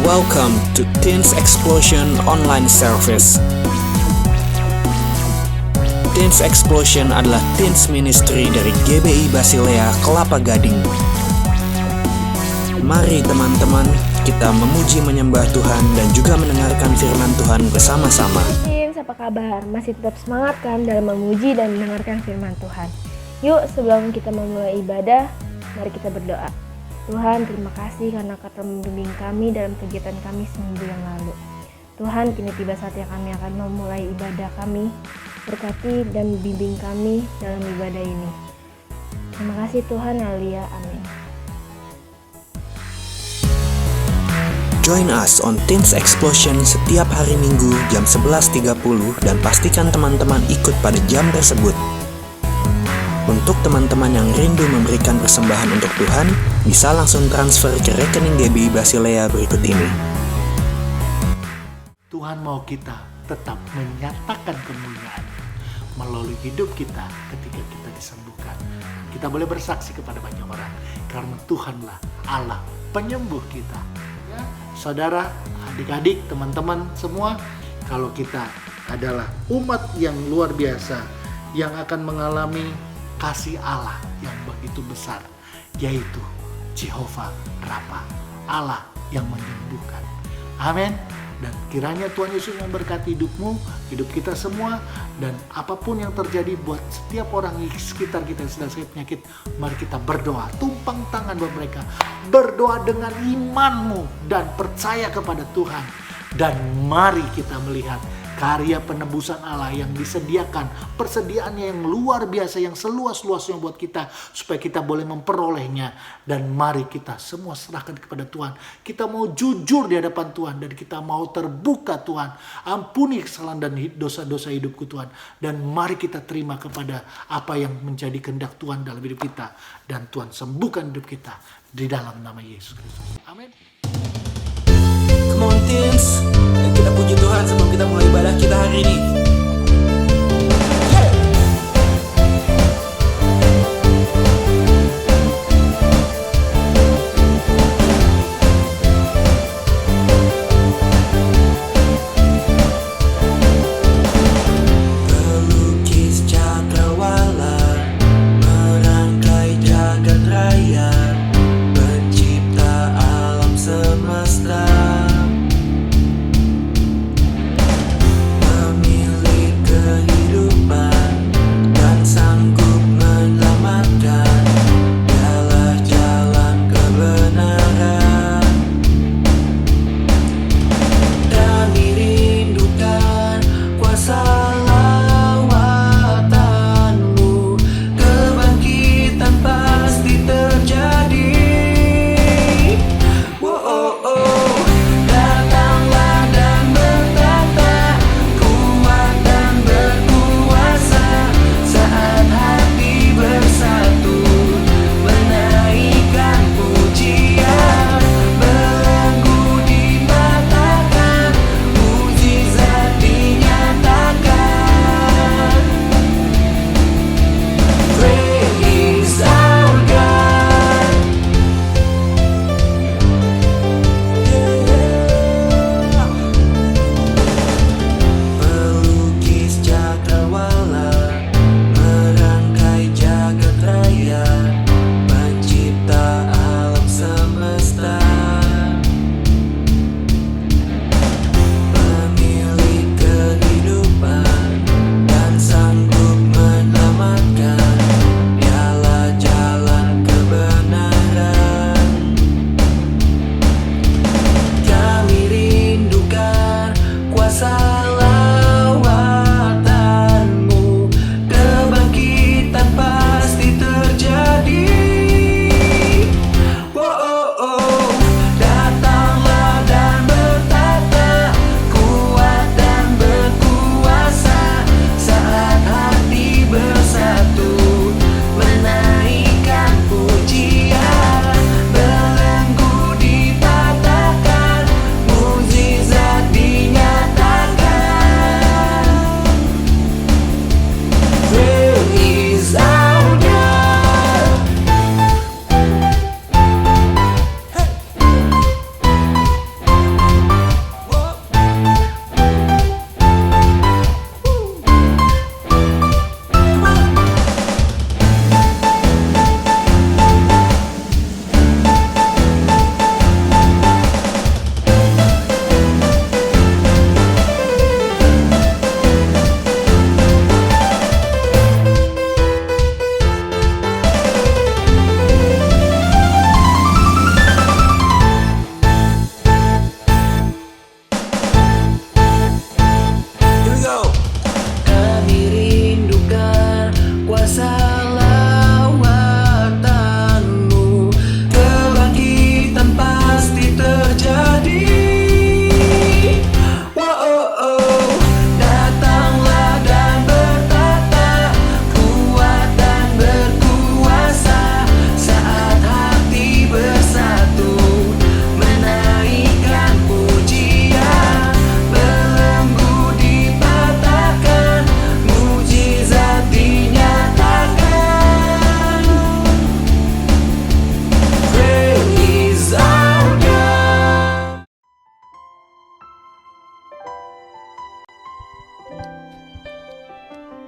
Welcome to Teens Explosion Online Service. Teens Explosion adalah teens ministry dari GBI Basilea Kelapa Gading. Mari teman-teman, kita memuji menyembah Tuhan dan juga mendengarkan firman Tuhan bersama-sama. Teens, apa kabar? Masih tetap semangat kan dalam memuji dan mendengarkan firman Tuhan? Yuk, sebelum kita memulai ibadah, mari kita berdoa. Tuhan, terima kasih karena Kau telah membimbing kami dalam kegiatan kami seminggu yang lalu. Tuhan, kini tiba saatnya kami akan memulai ibadah kami. Berkati dan bimbing kami dalam ibadah ini. Terima kasih Tuhan, haleluya, amin. Join us on Teens Explosion setiap hari Minggu jam 11.30 dan pastikan teman-teman ikut pada jam tersebut. Untuk teman-teman yang rindu memberikan persembahan untuk Tuhan, bisa langsung transfer ke rekening GBI Basilea berikut ini. Tuhan mau kita tetap menyatakan kemuliaan melalui hidup kita ketika kita disembuhkan. Kita boleh bersaksi kepada banyak orang karena Tuhanlah Allah penyembuh kita. Ya, saudara, adik-adik, teman-teman semua, kalau kita adalah umat yang luar biasa yang akan mengalami kasih Allah yang begitu besar, yaitu Jehovah Rafa, Allah yang menyembuhkan. Amin. Dan kiranya Tuhan Yesus memberkati hidupmu, hidup kita semua, dan apapun yang terjadi buat setiap orang di sekitar kita yang sedang sakit penyakit, mari kita berdoa, tumpang tangan buat mereka, berdoa dengan imanmu dan percaya kepada Tuhan, dan mari kita melihat karya penebusan Allah yang disediakan, persediaannya yang luar biasa, yang seluas-luasnya buat kita, supaya kita boleh memperolehnya. Dan mari kita semua serahkan kepada Tuhan. Kita mau jujur di hadapan Tuhan, dan kita mau terbuka Tuhan. Ampuni kesalahan dan dosa-dosa hidupku Tuhan. Dan mari kita terima kepada apa yang menjadi kehendak Tuhan dalam hidup kita. Dan Tuhan sembuhkan hidup kita di dalam nama Yesus Kristus. Amin. Come on teens, kita puji Tuhan sebelum kita mulai ibadah kita hari ini. Pelukis cakrawala, merangkai jagat raya, pencipta alam semesta,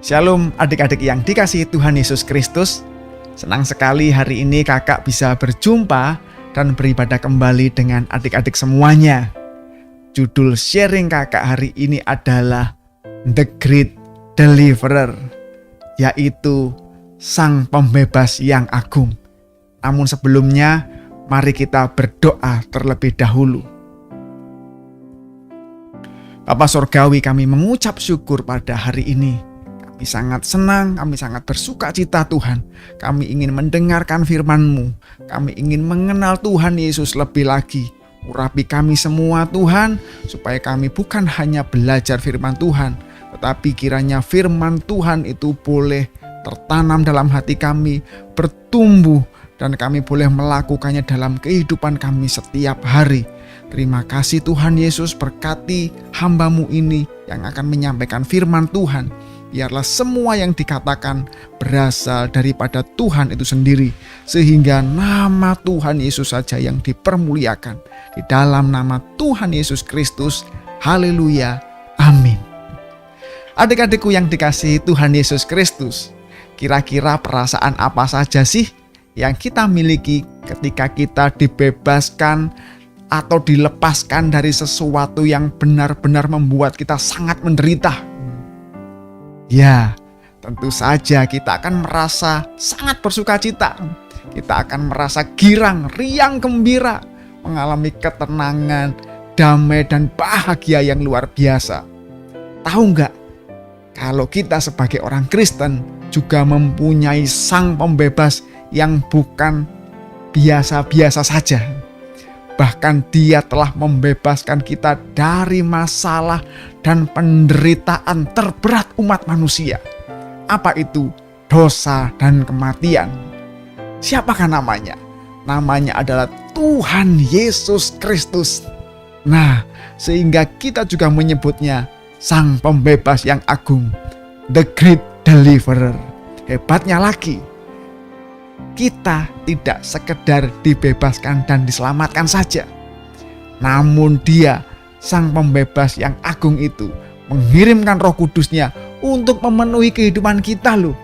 Shalom adik-adik yang dikasihi Tuhan Yesus Kristus. Senang sekali hari ini kakak bisa berjumpa dan beribadah kembali dengan adik-adik semuanya. Judul sharing kakak hari ini adalah The Great Deliverer, yaitu Sang Pembebas yang Agung. Namun sebelumnya, mari kita berdoa terlebih dahulu. Bapa Sorgawi, kami mengucap syukur pada hari ini. Kami sangat senang, kami sangat bersuka cita Tuhan. Kami ingin mendengarkan firman-Mu. Kami ingin mengenal Tuhan Yesus lebih lagi. Urapi kami semua Tuhan, supaya kami bukan hanya belajar firman Tuhan, tetapi kiranya firman Tuhan itu boleh tertanam dalam hati kami, bertumbuh, dan kami boleh melakukannya dalam kehidupan kami setiap hari. Terima kasih Tuhan Yesus, berkati hamba-Mu ini yang akan menyampaikan firman Tuhan. Biarlah semua yang dikatakan berasal daripada Tuhan itu sendiri, sehingga nama Tuhan Yesus saja yang dipermuliakan. Di dalam nama Tuhan Yesus Kristus, haleluya, amin. Adik-adikku yang dikasihi Tuhan Yesus Kristus, kira-kira perasaan apa saja sih yang kita miliki ketika kita dibebaskan atau dilepaskan dari sesuatu yang benar-benar membuat kita sangat menderita? Ya, tentu saja kita akan merasa sangat bersuka cita. Kita akan merasa girang, riang, gembira, mengalami ketenangan, damai, dan bahagia yang luar biasa. Tahu nggak? Kalau kita sebagai orang Kristen juga mempunyai Sang Pembebas yang bukan biasa-biasa saja. Bahkan Dia telah membebaskan kita dari masalah dan penderitaan terberat umat manusia. Apa itu? Dosa dan kematian. Siapakah namanya? Namanya adalah Tuhan Yesus Kristus. Nah, sehingga kita juga menyebutnya Sang Pembebas yang Agung, The Great Deliverer. Hebatnya lagi, kita tidak sekedar dibebaskan dan diselamatkan saja. Namun Dia, Sang Pembebas yang Agung itu, mengirimkan Roh Kudus-Nya untuk memenuhi kehidupan kita loh.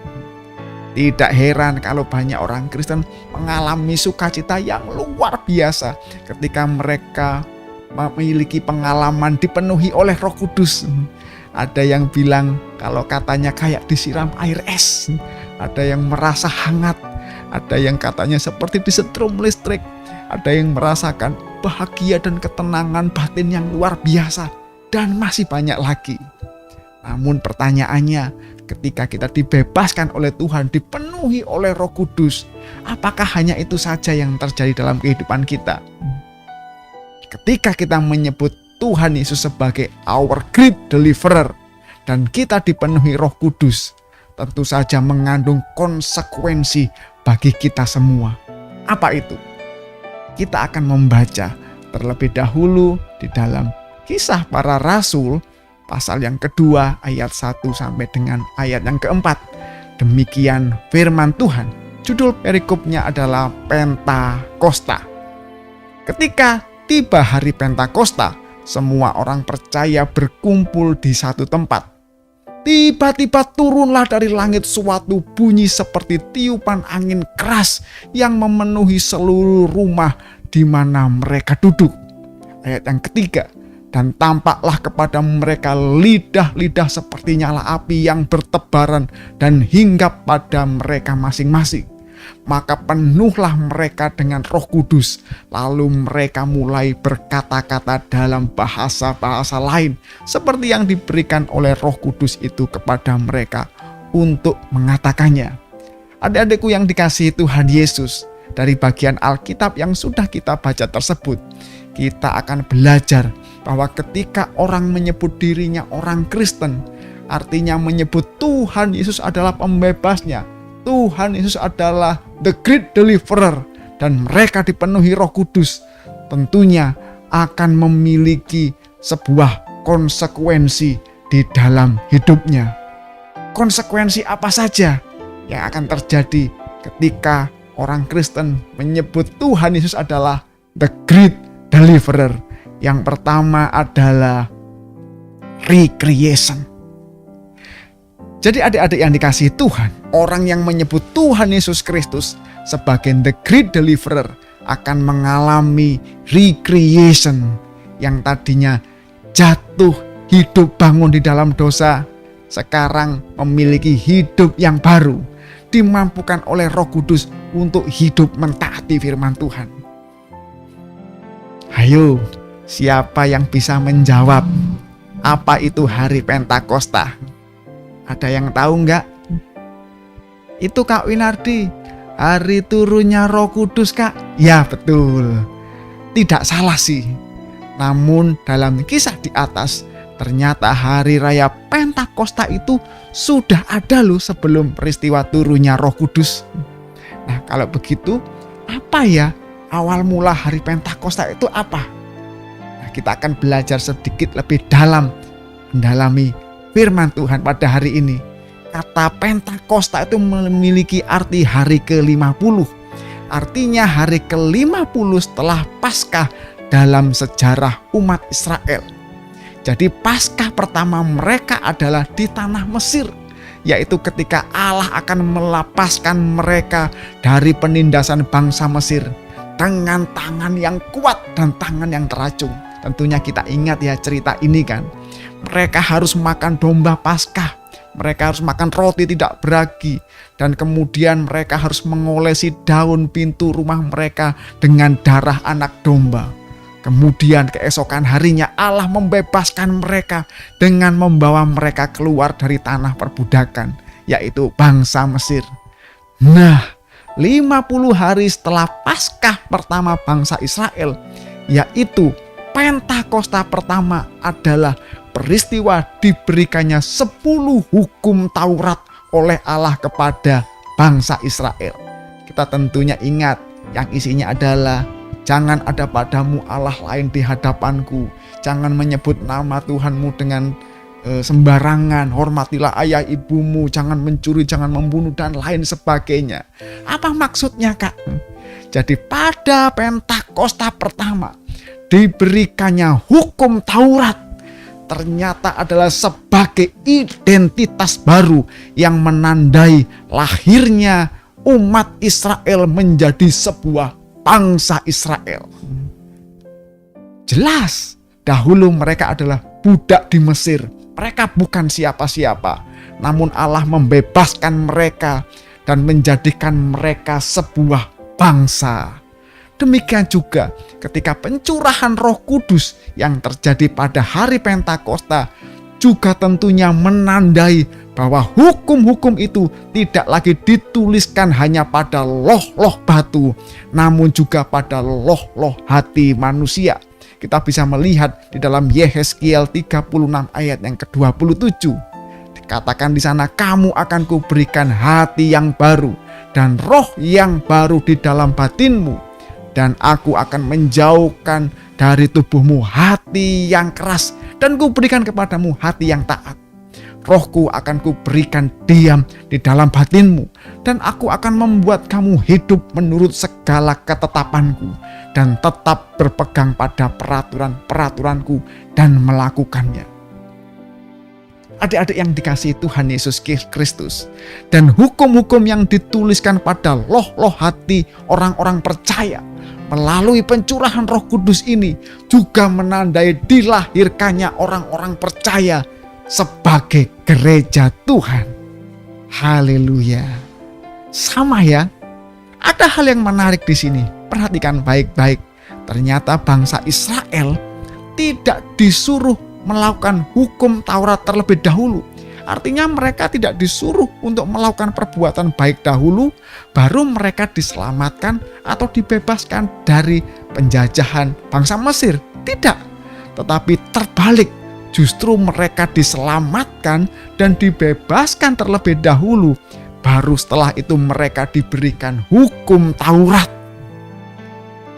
Tidak heran kalau banyak orang Kristen mengalami sukacita yang luar biasa ketika mereka memiliki pengalaman dipenuhi oleh Roh Kudus. Ada yang bilang kalau katanya kayak disiram air es. Ada yang merasa hangat. Ada yang katanya seperti disetrum listrik. Ada yang merasakan bahagia dan ketenangan batin yang luar biasa. Dan masih banyak lagi. Namun pertanyaannya, ketika kita dibebaskan oleh Tuhan, dipenuhi oleh Roh Kudus, apakah hanya itu saja yang terjadi dalam kehidupan kita? Ketika kita menyebut Tuhan Yesus sebagai our great deliverer, dan kita dipenuhi Roh Kudus, tentu saja mengandung konsekuensi bagi kita semua. Apa itu? Kita akan membaca terlebih dahulu di dalam Kisah Para Rasul pasal yang kedua ayat 1 sampai dengan ayat yang keempat. Demikian firman Tuhan. Judul perikopnya adalah Pentakosta. Ketika tiba hari Pentakosta, semua orang percaya berkumpul di satu tempat. Tiba-tiba turunlah dari langit suatu bunyi seperti tiupan angin keras yang memenuhi seluruh rumah di mana mereka duduk. Ayat yang ketiga, dan tampaklah kepada mereka lidah-lidah seperti nyala api yang bertebaran dan hinggap pada mereka masing-masing. Maka penuhlah mereka dengan Roh Kudus. Lalu mereka mulai berkata-kata dalam bahasa-bahasa lain, seperti yang diberikan oleh Roh Kudus itu kepada mereka untuk mengatakannya. Adik-adikku yang dikasihi Tuhan Yesus, dari bagian Alkitab yang sudah kita baca tersebut, kita akan belajar bahwa ketika orang menyebut dirinya orang Kristen, artinya menyebut Tuhan Yesus adalah pembebasnya, Tuhan Yesus adalah the great deliverer, dan mereka dipenuhi Roh Kudus, tentunya akan memiliki sebuah konsekuensi di dalam hidupnya. Konsekuensi apa saja yang akan terjadi ketika orang Kristen menyebut Tuhan Yesus adalah the great deliverer? Yang pertama adalah recreation. Jadi adik-adik yang dikasihi Tuhan, orang yang menyebut Tuhan Yesus Kristus sebagai the great deliverer akan mengalami recreation, yang tadinya jatuh, hidup, bangun di dalam dosa, sekarang memiliki hidup yang baru, dimampukan oleh Roh Kudus untuk hidup mentaati firman Tuhan. Ayo, siapa yang bisa menjawab apa itu hari Pentakosta? Ada yang tahu enggak? Itu Kak Winardi, hari turunnya Roh Kudus, Kak. Ya, betul. Tidak salah sih. Namun dalam kisah di atas, ternyata hari raya Pentakosta itu sudah ada loh sebelum peristiwa turunnya Roh Kudus. Nah, kalau begitu, apa ya awal mula hari Pentakosta itu apa? Nah, kita akan belajar sedikit lebih dalam mendalami firman Tuhan pada hari ini. Kata Pentakosta itu memiliki arti hari ke-50. Artinya hari ke-50 setelah Paskah dalam sejarah umat Israel. Jadi Paskah pertama mereka adalah di tanah Mesir, yaitu ketika Allah akan melepaskan mereka dari penindasan bangsa Mesir dengan tangan yang kuat dan tangan yang teracung. Tentunya kita ingat ya cerita ini kan. Mereka harus makan domba Paskah, mereka harus makan roti tidak beragi, dan kemudian mereka harus mengolesi daun pintu rumah mereka dengan darah anak domba. Kemudian keesokan harinya Allah membebaskan mereka dengan membawa mereka keluar dari tanah perbudakan, yaitu bangsa Mesir. Nah, 50 hari setelah Paskah pertama bangsa Israel, yaitu Pentakosta pertama, adalah peristiwa diberikannya 10 hukum Taurat oleh Allah kepada bangsa Israel. Kita tentunya ingat yang isinya adalah jangan ada padamu Allah lain di hadapanku, jangan menyebut nama Tuhanmu dengan sembarangan, hormatilah ayah ibumu, jangan mencuri, jangan membunuh, dan lain sebagainya. Apa maksudnya, Kak? Jadi pada Pentakosta pertama diberikannya hukum Taurat, ternyata adalah sebagai identitas baru yang menandai lahirnya umat Israel menjadi sebuah bangsa Israel. Jelas, dahulu mereka adalah budak di Mesir. Mereka bukan siapa-siapa, namun Allah membebaskan mereka dan menjadikan mereka sebuah bangsa. Demikian juga ketika pencurahan Roh Kudus yang terjadi pada hari Pentakosta juga tentunya menandai bahwa hukum-hukum itu tidak lagi dituliskan hanya pada loh-loh batu, namun juga pada loh-loh hati manusia. Kita bisa melihat di dalam Yehezkiel 36 ayat yang ke-27. Dikatakan di sana, kamu akan kuberikan hati yang baru dan roh yang baru di dalam batinmu. Dan aku akan menjauhkan dari tubuhmu hati yang keras, dan kuberikan kepadamu hati yang taat. Rohku akan kuberikan diam di dalam batinmu, dan aku akan membuat kamu hidup menurut segala ketetapanku, dan tetap berpegang pada peraturan-peraturanku dan melakukannya. Adik-adik yang dikasihi Tuhan Yesus Kristus, dan hukum-hukum yang dituliskan pada loh-loh hati orang-orang percaya melalui pencurahan Roh Kudus ini juga menandai dilahirkannya orang-orang percaya sebagai gereja Tuhan. Haleluya. Sama ya. Ada hal yang menarik di sini. Perhatikan baik-baik. Ternyata bangsa Israel tidak disuruh melakukan hukum Taurat terlebih dahulu. Artinya mereka tidak disuruh untuk melakukan perbuatan baik dahulu, baru mereka diselamatkan atau dibebaskan dari penjajahan bangsa Mesir. Tidak, tetapi terbalik. Justru mereka diselamatkan dan dibebaskan terlebih dahulu, baru setelah itu mereka diberikan hukum Taurat.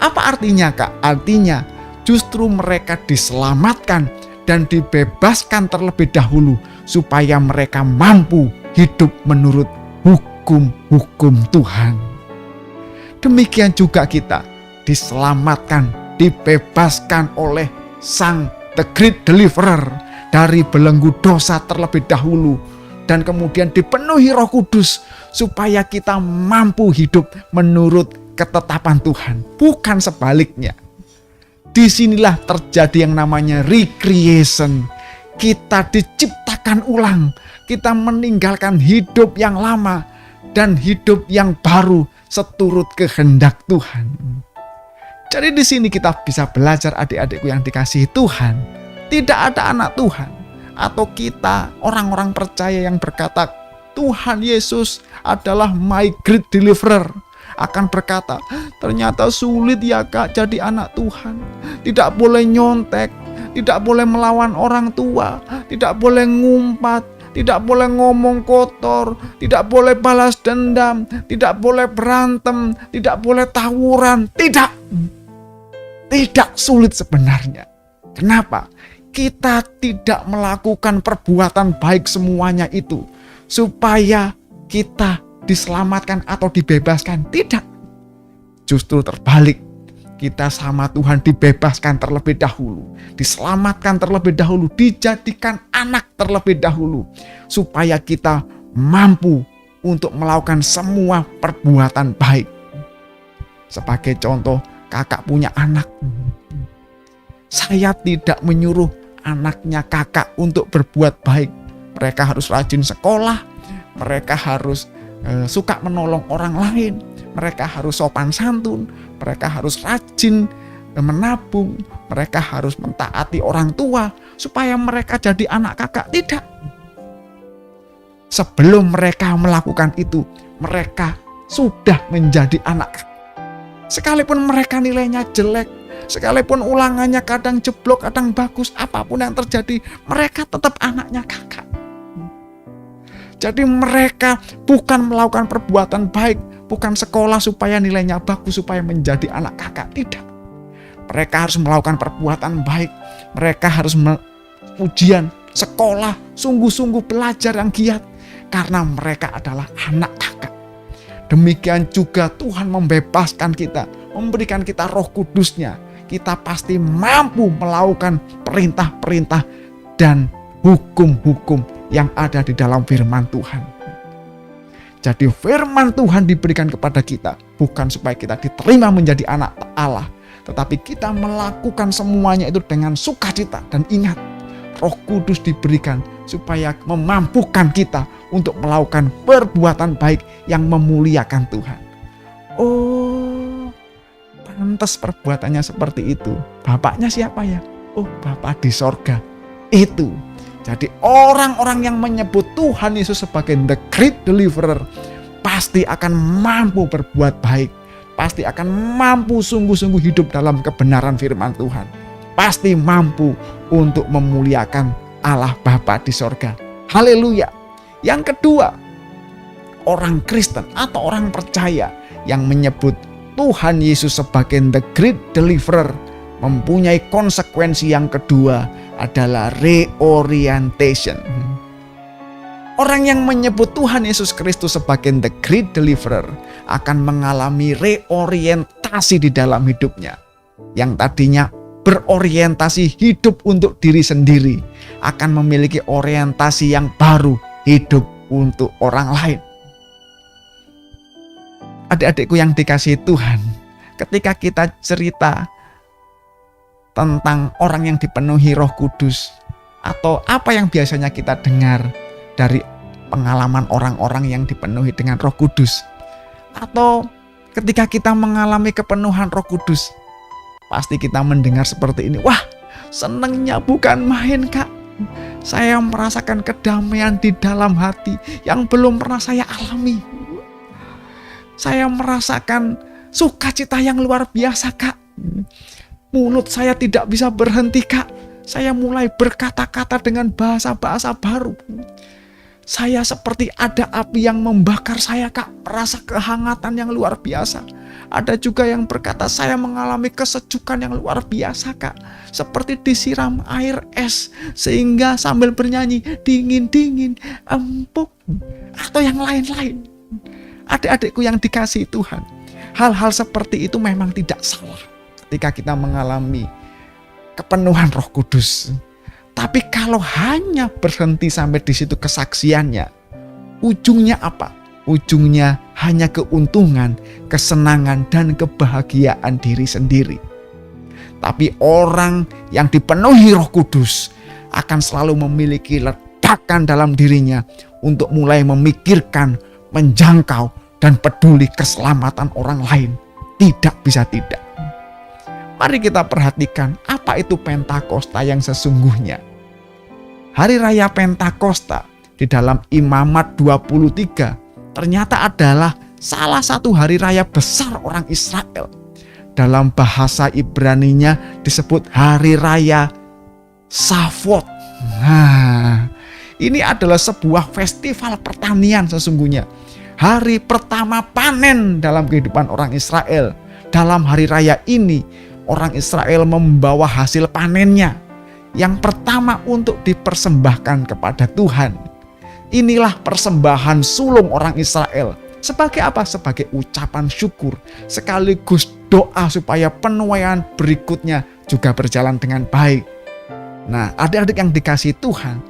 Apa artinya, Kak? Artinya justru mereka diselamatkan dan dibebaskan terlebih dahulu supaya mereka mampu hidup menurut hukum-hukum Tuhan. Demikian juga kita diselamatkan, dibebaskan oleh Sang The Great Deliverer dari belenggu dosa terlebih dahulu, dan kemudian dipenuhi Roh Kudus supaya kita mampu hidup menurut ketetapan Tuhan, bukan sebaliknya. Disinilah terjadi yang namanya recreation. Kita diciptakan ulang, kita meninggalkan hidup yang lama dan hidup yang baru seturut kehendak Tuhan. Jadi di sini kita bisa belajar, adik-adikku yang dikasihi Tuhan, tidak ada anak Tuhan atau kita orang-orang percaya yang berkata Tuhan Yesus adalah my great deliverer akan berkata, ternyata sulit ya Kak jadi anak Tuhan. Tidak boleh nyontek, tidak boleh melawan orang tua, tidak boleh ngumpat, tidak boleh ngomong kotor, tidak boleh balas dendam, tidak boleh berantem, tidak boleh tawuran. Tidak sulit sebenarnya. Kenapa? Kita tidak melakukan perbuatan baik semuanya itu supaya kita diselamatkan atau dibebaskan. Tidak. Justru terbalik. Kita sama Tuhan dibebaskan terlebih dahulu, diselamatkan terlebih dahulu, dijadikan anak terlebih dahulu, supaya kita mampu untuk melakukan semua perbuatan baik. Sebagai contoh, kakak punya anak. Saya tidak menyuruh anaknya kakak untuk berbuat baik. Mereka harus rajin sekolah, mereka harus suka menolong orang lain, mereka harus sopan santun, mereka harus rajin menabung, mereka harus mentaati orang tua supaya mereka jadi anak kakak. Tidak. Sebelum mereka melakukan itu, mereka sudah menjadi anak kakak. Sekalipun mereka nilainya jelek, sekalipun ulangannya kadang jeblok, kadang bagus, apapun yang terjadi, mereka tetap anaknya kakak. Jadi mereka bukan melakukan perbuatan baik, bukan sekolah supaya nilainya bagus, supaya menjadi anak kakak. Tidak. Mereka harus melakukan perbuatan baik. Mereka harus ujian, sekolah, sungguh-sungguh belajar yang giat. Karena mereka adalah anak kakak. Demikian juga Tuhan membebaskan kita, memberikan kita Roh Kudus-Nya. Kita pasti mampu melakukan perintah-perintah dan hukum-hukum yang ada di dalam firman Tuhan. Jadi firman Tuhan diberikan kepada kita bukan supaya kita diterima menjadi anak Allah, tetapi kita melakukan semuanya itu dengan sukacita. Dan ingat, Roh Kudus diberikan supaya memampukan kita untuk melakukan perbuatan baik yang memuliakan Tuhan. Oh, pantas perbuatannya seperti itu. Bapaknya siapa ya? Oh, Bapa di sorga. Itu. Jadi orang-orang yang menyebut Tuhan Yesus sebagai the great deliverer pasti akan mampu berbuat baik. Pasti akan mampu sungguh-sungguh hidup dalam kebenaran firman Tuhan. Pasti mampu untuk memuliakan Allah Bapa di sorga. Haleluya. Yang kedua, orang Kristen atau orang percaya yang menyebut Tuhan Yesus sebagai the great deliverer mempunyai konsekuensi yang kedua adalah reorientation. Orang yang menyebut Tuhan Yesus Kristus sebagai the great deliverer akan mengalami reorientasi di dalam hidupnya. Yang tadinya berorientasi hidup untuk diri sendiri akan memiliki orientasi yang baru, hidup untuk orang lain. Adik-adikku yang dikasihi Tuhan, ketika kita cerita tentang orang yang dipenuhi Roh Kudus, atau apa yang biasanya kita dengar dari pengalaman orang-orang yang dipenuhi dengan Roh Kudus, atau ketika kita mengalami kepenuhan Roh Kudus, pasti kita mendengar seperti ini. Wah, senengnya bukan main Kak. Saya merasakan kedamaian di dalam hati yang belum pernah saya alami. Saya merasakan sukacita yang luar biasa Kak. Mulut saya tidak bisa berhenti Kak. Saya mulai berkata-kata dengan bahasa-bahasa baru. Saya seperti ada api yang membakar saya Kak. Merasa kehangatan yang luar biasa. Ada juga yang berkata saya mengalami kesejukan yang luar biasa Kak. Seperti disiram air es. Sehingga sambil bernyanyi dingin-dingin, empuk. Atau yang lain-lain. Adik-adikku yang dikasihi Tuhan. Hal-hal seperti itu memang tidak salah ketika kita mengalami kepenuhan Roh Kudus. Tapi kalau hanya berhenti sampai di situ kesaksiannya, ujungnya apa? Ujungnya hanya keuntungan, kesenangan, dan kebahagiaan diri sendiri. Tapi orang yang dipenuhi Roh Kudus akan selalu memiliki ledakan dalam dirinya untuk mulai memikirkan, menjangkau, dan peduli keselamatan orang lain. Tidak bisa tidak. Mari kita perhatikan apa itu Pentakosta yang sesungguhnya. Hari Raya Pentakosta di dalam Imamat 23 ternyata adalah salah satu hari raya besar orang Israel. Dalam bahasa Ibraninya disebut Hari Raya Shavuot. Nah, ini adalah sebuah festival pertanian sesungguhnya. Hari pertama panen dalam kehidupan orang Israel. Dalam hari raya ini, orang Israel membawa hasil panennya. Yang pertama untuk dipersembahkan kepada Tuhan. Inilah persembahan sulung orang Israel. Sebagai apa? Sebagai ucapan syukur. Sekaligus doa supaya penuaian berikutnya juga berjalan dengan baik. Nah, adik-adik yang dikasihi Tuhan,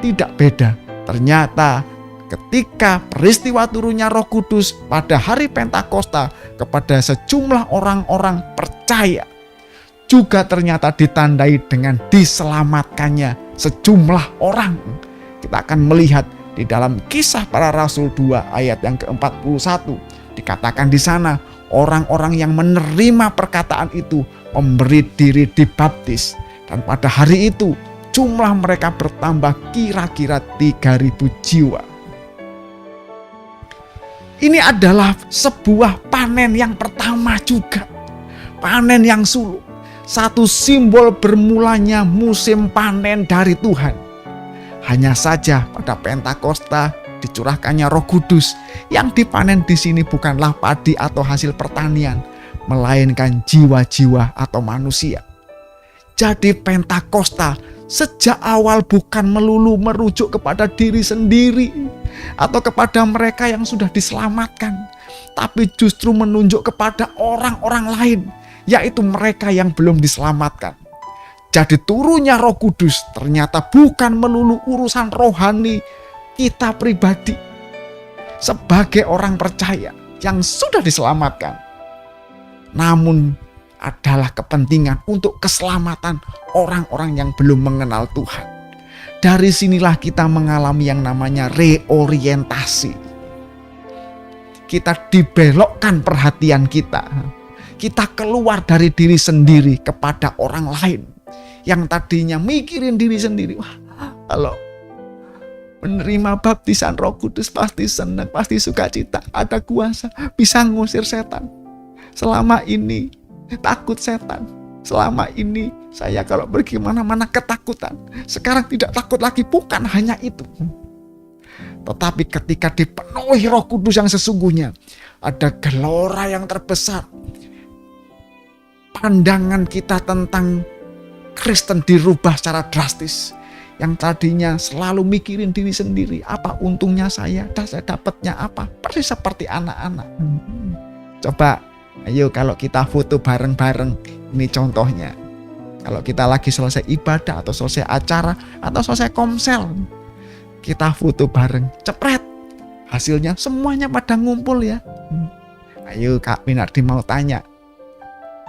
tidak beda. Ternyata ketika peristiwa turunnya Roh Kudus pada hari Pentakosta kepada sejumlah orang-orang percaya, juga ternyata ditandai dengan diselamatkannya sejumlah orang. Kita akan melihat di dalam Kisah Para Rasul 2 ayat yang ke-41. Dikatakan di sana, orang-orang yang menerima perkataan itu memberi diri dibaptis. Dan pada hari itu jumlah mereka bertambah kira-kira 3.000 jiwa. Ini adalah sebuah panen yang pertama juga. Panen yang suluk. Satu simbol bermulanya musim panen dari Tuhan. Hanya saja pada Pentakosta dicurahkannya Roh Kudus. Yang dipanen di sini bukanlah padi atau hasil pertanian, melainkan jiwa-jiwa atau manusia. Jadi Pentakosta sejak awal bukan melulu merujuk kepada diri sendiri atau kepada mereka yang sudah diselamatkan, tapi justru menunjuk kepada orang-orang lain, yaitu mereka yang belum diselamatkan. Jadi turunnya Roh Kudus ternyata bukan melulu urusan rohani kita pribadi sebagai orang percaya yang sudah diselamatkan, namun adalah kepentingan untuk keselamatan orang-orang yang belum mengenal Tuhan. Dari sinilah kita mengalami yang namanya reorientasi. Kita dibelokkan perhatian kita. Kita keluar dari diri sendiri kepada orang lain. Yang tadinya mikirin diri sendiri. Wah, kalau menerima baptisan Roh Kudus pasti senang, pasti sukacita, ada kuasa, bisa ngusir setan. Selama ini takut setan. Selama ini saya kalau pergi mana-mana ketakutan. Sekarang tidak takut lagi, bukan hanya itu. Tetapi ketika dipenuhi Roh Kudus yang sesungguhnya, ada gelora yang terbesar. Pandangan kita tentang Kristen dirubah secara drastis. Yang tadinya selalu mikirin diri sendiri, apa untungnya saya dapatnya apa? Persis seperti anak-anak. Coba, ayo kalau kita foto bareng-bareng, ini contohnya. Kalau kita lagi selesai ibadah atau selesai acara atau selesai komsel, kita foto bareng, cepret. Hasilnya semuanya pada ngumpul ya. Ayo Kak Minardi mau tanya,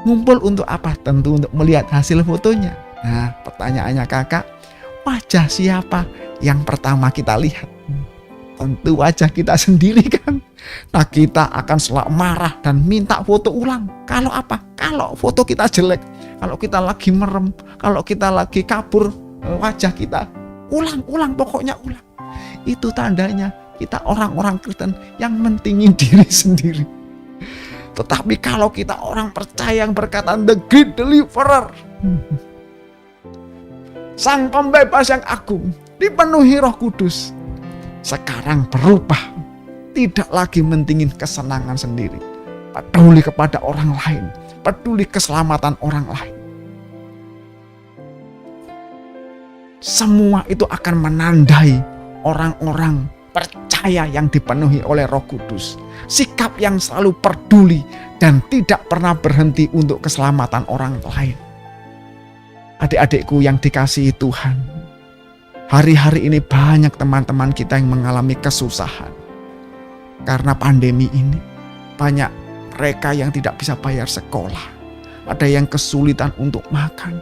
ngumpul untuk apa? Tentu untuk melihat hasil fotonya. Nah, pertanyaannya kakak, wajah siapa yang pertama kita lihat? Tentu wajah kita sendiri kan. Nah, kita akan selalu marah dan minta foto ulang. Kalau apa? Kalau foto kita jelek, kalau kita lagi merem, kalau kita lagi kabur wajah kita, ulang, pokoknya ulang. Itu tandanya kita orang-orang Kristen yang mentingin diri sendiri. Tetapi kalau kita orang percaya yang berkata the great deliverer, sang pembebas yang agung, dipenuhi Roh Kudus, sekarang berubah. Tidak lagi mentingin kesenangan sendiri, peduli kepada orang lain, peduli keselamatan orang lain. Semua itu akan menandai orang-orang percaya yang dipenuhi oleh Roh Kudus. Sikap yang selalu peduli dan tidak pernah berhenti untuk keselamatan orang lain. Adik-adikku yang dikasihi Tuhan, Hari-hari ini banyak teman-teman kita yang mengalami kesusahan. Karena pandemi ini, banyak mereka yang tidak bisa bayar sekolah. Ada yang kesulitan untuk makan.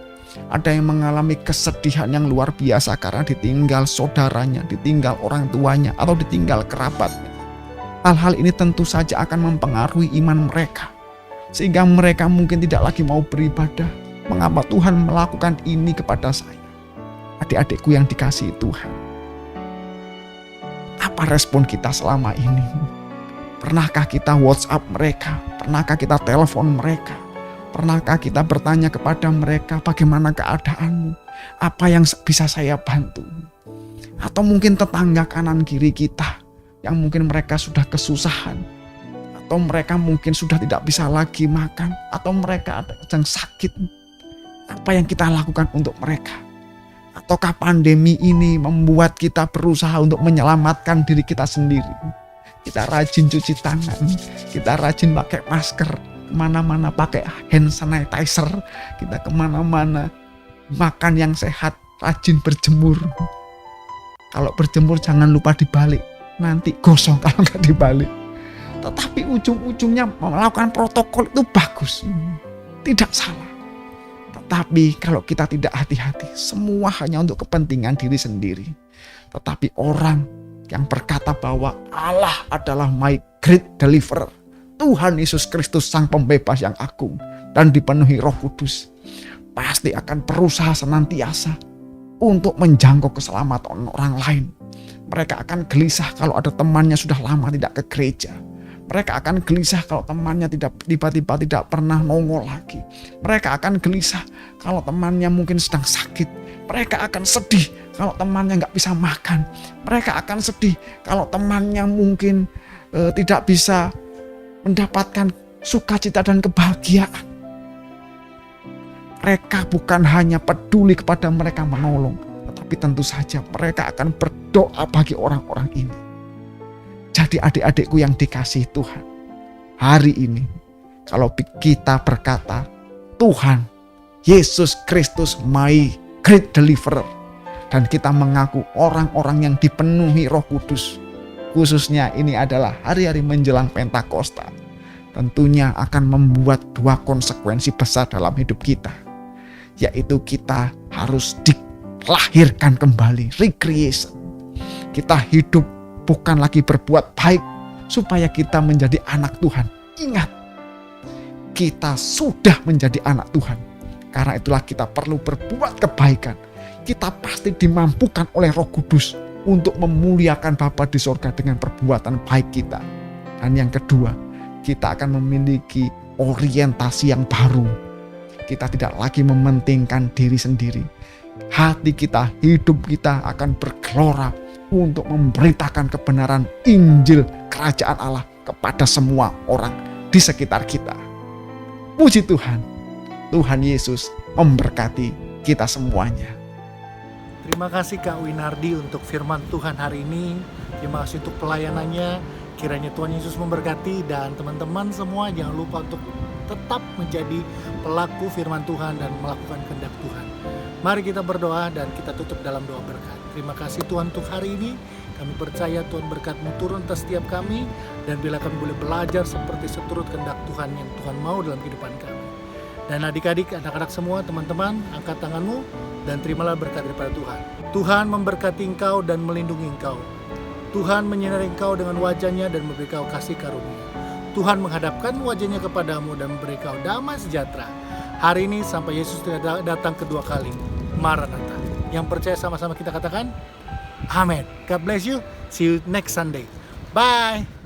Ada yang mengalami kesedihan yang luar biasa karena ditinggal saudaranya, ditinggal orang tuanya, atau ditinggal kerabatnya. Hal-hal ini tentu saja akan mempengaruhi iman mereka. Sehingga mereka mungkin tidak lagi mau beribadah. Mengapa Tuhan melakukan ini kepada saya? Adik-adikku yang dikasihi Tuhan. Apa respon kita selama ini? Pernahkah kita WhatsApp mereka? Pernahkah kita telepon mereka? Pernahkah kita bertanya kepada mereka, bagaimana keadaanmu? Apa yang bisa saya bantu? Atau mungkin tetangga kanan kiri kita yang mungkin mereka sudah kesusahan, atau mereka mungkin sudah tidak bisa lagi makan, atau mereka ada yang sakit. Apa yang kita lakukan untuk mereka? Ataukah pandemi ini membuat kita berusaha untuk menyelamatkan diri kita sendiri? Kita rajin cuci tangan, kita rajin pakai masker, kemana-mana pakai hand sanitizer, kita kemana-mana makan yang sehat, rajin berjemur. Kalau berjemur jangan lupa dibalik, nanti gosong kalau nggak dibalik. Tetapi ujung-ujungnya melakukan protokol itu bagus, tidak salah. Tetapi kalau kita tidak hati-hati, semua hanya untuk kepentingan diri sendiri. Tetapi orang yang berkata bahwa Allah adalah my great deliverer, Tuhan Yesus Kristus sang pembebas yang agung dan dipenuhi Roh Kudus, pasti akan berusaha senantiasa untuk menjangkau keselamatan orang lain. Mereka akan gelisah kalau ada temannya sudah lama tidak ke gereja. Mereka akan gelisah kalau temannya tiba-tiba tidak pernah nongol lagi. Mereka akan gelisah kalau temannya mungkin sedang sakit. Mereka akan sedih kalau temannya nggak bisa makan. Mereka akan sedih kalau temannya mungkin tidak bisa mendapatkan sukacita dan kebahagiaan. Mereka bukan hanya peduli kepada mereka menolong, tetapi tentu saja mereka akan berdoa bagi orang-orang ini. Jadi adik-adikku yang dikasihi Tuhan, hari ini kalau kita berkata Tuhan Yesus Kristus my great deliverer, dan kita mengaku orang-orang yang dipenuhi Roh Kudus, khususnya ini adalah hari-hari menjelang Pentakosta, tentunya akan membuat dua konsekuensi besar dalam hidup kita, yaitu kita harus dilahirkan kembali, recreation. Kita hidup bukan lagi berbuat baik supaya kita menjadi anak Tuhan. Ingat, kita sudah menjadi anak Tuhan. Karena itulah kita perlu berbuat kebaikan. Kita pasti dimampukan oleh Roh Kudus untuk memuliakan Bapa di sorga dengan perbuatan baik kita. Dan yang kedua, kita akan memiliki orientasi yang baru. Kita tidak lagi mementingkan diri sendiri. Hati kita, hidup kita akan bergelora untuk memberitakan kebenaran Injil Kerajaan Allah kepada semua orang di sekitar kita. Puji Tuhan, Tuhan Yesus memberkati kita semuanya. Terima kasih Kak Winardi untuk firman Tuhan hari ini. Terima kasih untuk pelayanannya. Kiranya Tuhan Yesus memberkati, dan teman-teman semua jangan lupa untuk tetap menjadi pelaku firman Tuhan dan melakukan kehendak Tuhan. Mari kita berdoa dan kita tutup dalam doa berkat. Terima kasih Tuhan untuk hari ini. Kami percaya Tuhan berkat-Mu turun atas setiap kami, dan bila kami boleh belajar seperti seturut kehendak Tuhan yang Tuhan mau dalam kehidupan kami. Dan adik-adik, anak-anak semua, teman-teman, angkat tanganmu dan terimalah berkat daripada Tuhan. Tuhan memberkati engkau dan melindungi engkau. Tuhan menyinari engkau dengan wajahnya dan memberi kau kasih karunia. Tuhan menghadapkan wajahnya kepadamu dan memberi kau damai sejahtera. Hari ini sampai Yesus datang kedua kali. Maranatha. Yang percaya sama-sama kita katakan, Amin. God bless you. See you next Sunday. Bye.